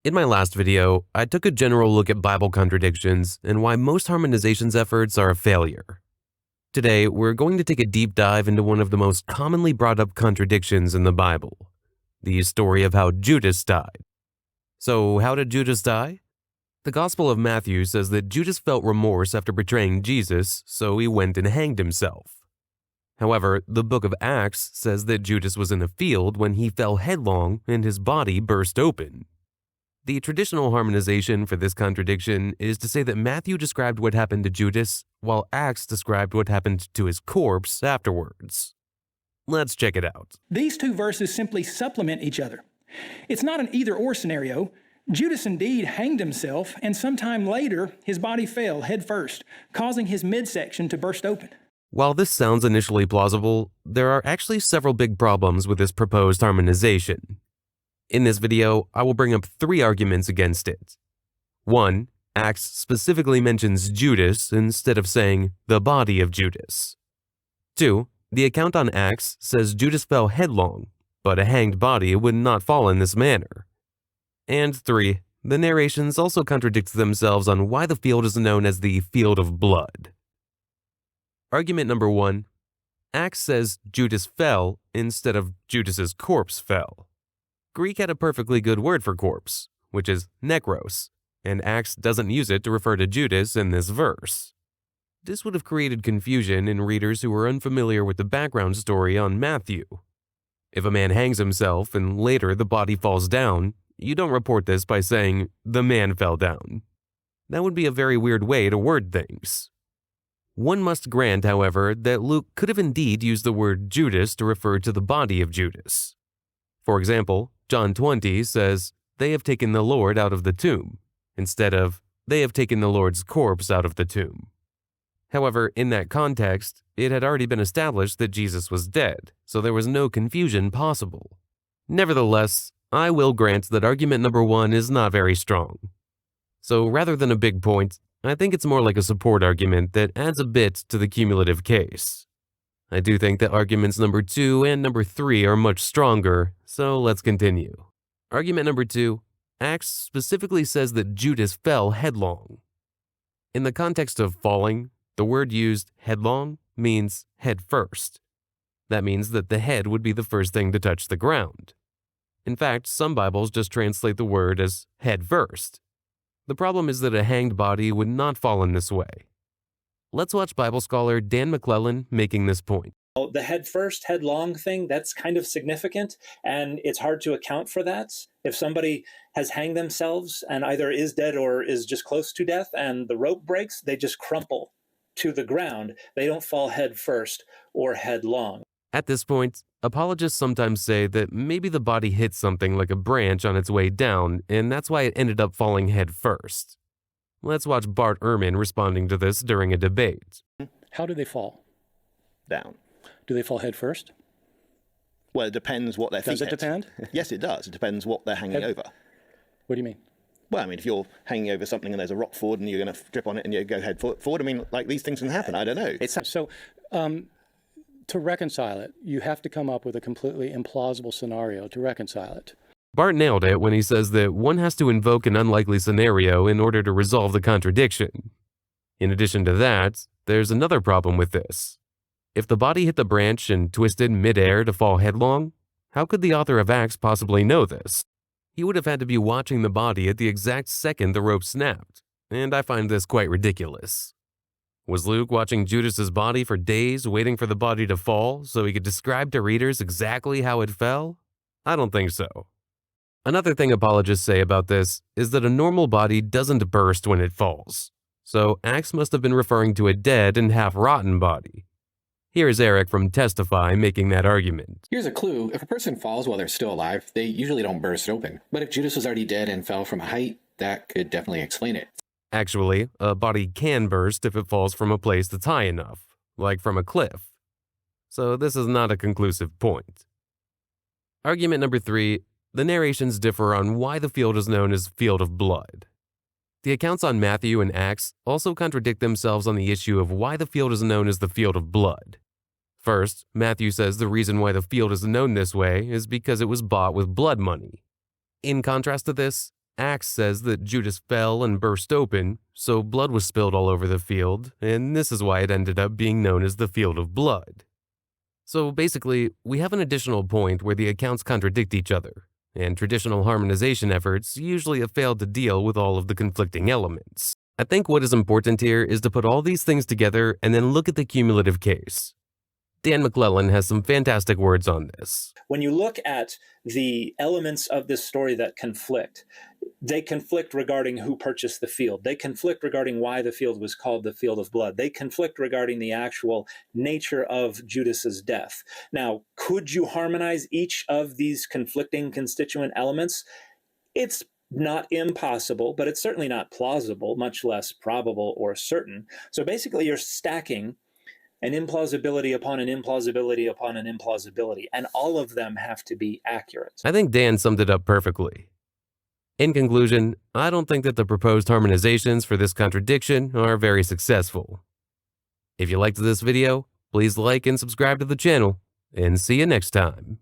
In my last video, I took a general look at Bible contradictions and why most harmonizations efforts are a failure. Today, we're going to take a deep dive into one of the most commonly brought up contradictions in the Bible, the story of how Judas died. So, how did Judas die? The Gospel of Matthew says that Judas felt remorse after betraying Jesus, so he went and hanged himself. However, the book of Acts says that Judas was in a field when he fell headlong and his body burst open. The traditional harmonization for this contradiction is to say that Matthew described what happened to Judas, while Acts described what happened to his corpse afterwards. Let's check it out. These two verses simply supplement each other. It's not an either-or scenario. Judas indeed hanged himself, and sometime later, his body fell head first, causing his midsection to burst open. While this sounds initially plausible, there are actually several big problems with this proposed harmonization. In this video, I will bring up 3 arguments against it. 1. Acts specifically mentions Judas instead of saying the body of Judas. 2. The account on Acts says Judas fell headlong, but a hanged body would not fall in this manner. And 3. The narrations also contradict themselves on why the field is known as the field of blood. Argument number 1. Acts says Judas fell instead of Judas's corpse fell. Greek had a perfectly good word for corpse, which is nekros, and Acts doesn't use it to refer to Judas in this verse. This would have created confusion in readers who were unfamiliar with the background story on Matthew. If a man hangs himself and later the body falls down, you don't report this by saying, the man fell down. That would be a very weird way to word things. One must grant, however, that Luke could have indeed used the word Judas to refer to the body of Judas. For example, John 20 says, they have taken the Lord out of the tomb, instead of, they have taken the Lord's corpse out of the tomb. However, in that context, it had already been established that Jesus was dead, so there was no confusion possible. Nevertheless, I will grant that argument number 1 is not very strong. So rather than a big point, I think it's more like a support argument that adds a bit to the cumulative case. I do think that arguments number 2 and number 3 are much stronger, so let's continue. Argument number 2, Acts specifically says that Judas fell headlong. In the context of falling, the word used, headlong, means head first. That means that the head would be the first thing to touch the ground. In fact, some Bibles just translate the word as head first. The problem is that a hanged body would not fall in this way. Let's watch Bible scholar Dan McClellan making this point. The head first, headlong thing, that's kind of significant, and it's hard to account for that. If somebody has hanged themselves and either is dead or is just close to death and the rope breaks, they just crumple to the ground. They don't fall head first or headlong. At this point, apologists sometimes say that maybe the body hit something like a branch on its way down, and that's why it ended up falling head first. Let's watch Bart Ehrman responding to this during a debate. How do they fall? Down. Do they fall head first? Well, it depends what their feet Does it hit. depend? Yes, it does. It depends what they're hanging over. What do you mean? Well, I mean, if you're hanging over something and there's a rock forward and you're going to trip on it and you go head forward, I mean, like, these things can happen. I don't know. So, to reconcile it, you have to come up with a completely implausible scenario to reconcile it. Bart nailed it when he says that one has to invoke an unlikely scenario in order to resolve the contradiction. In addition to that, there's another problem with this. If the body hit the branch and twisted mid-air to fall headlong, how could the author of Acts possibly know this? He would have had to be watching the body at the exact second the rope snapped, and I find this quite ridiculous. Was Luke watching Judas's body for days waiting for the body to fall so he could describe to readers exactly how it fell? I don't think so. Another thing apologists say about this is that a normal body doesn't burst when it falls, so Acts must have been referring to a dead and half-rotten body. Here's Eric from Testify making that argument. Here's a clue. If a person falls while they're still alive, they usually don't burst open. But if Judas was already dead and fell from a height, that could definitely explain it. Actually, a body can burst if it falls from a place that's high enough, like from a cliff. So this is not a conclusive point. Argument number 3, the narrations differ on why the field is known as field of blood. The accounts on Matthew and Acts also contradict themselves on the issue of why the field is known as the field of blood. First, Matthew says the reason why the field is known this way is because it was bought with blood money. In contrast to this, Acts says that Judas fell and burst open, so blood was spilled all over the field, and this is why it ended up being known as the Field of Blood. So basically, we have an additional point where the accounts contradict each other, and traditional harmonization efforts usually have failed to deal with all of the conflicting elements. I think what is important here is to put all these things together and then look at the cumulative case. Dan McClellan has some fantastic words on this. When you look at the elements of this story that conflict, they conflict regarding who purchased the field. They conflict regarding why the field was called the Field of Blood. They conflict regarding the actual nature of Judas's death. Now, could you harmonize each of these conflicting constituent elements? It's not impossible, but it's certainly not plausible, much less probable or certain. So basically, you're stacking an implausibility upon an implausibility upon an implausibility, and all of them have to be accurate. I think Dan summed it up perfectly. In conclusion, I don't think that the proposed harmonizations for this contradiction are very successful. If you liked this video, please like and subscribe to the channel, and see you next time.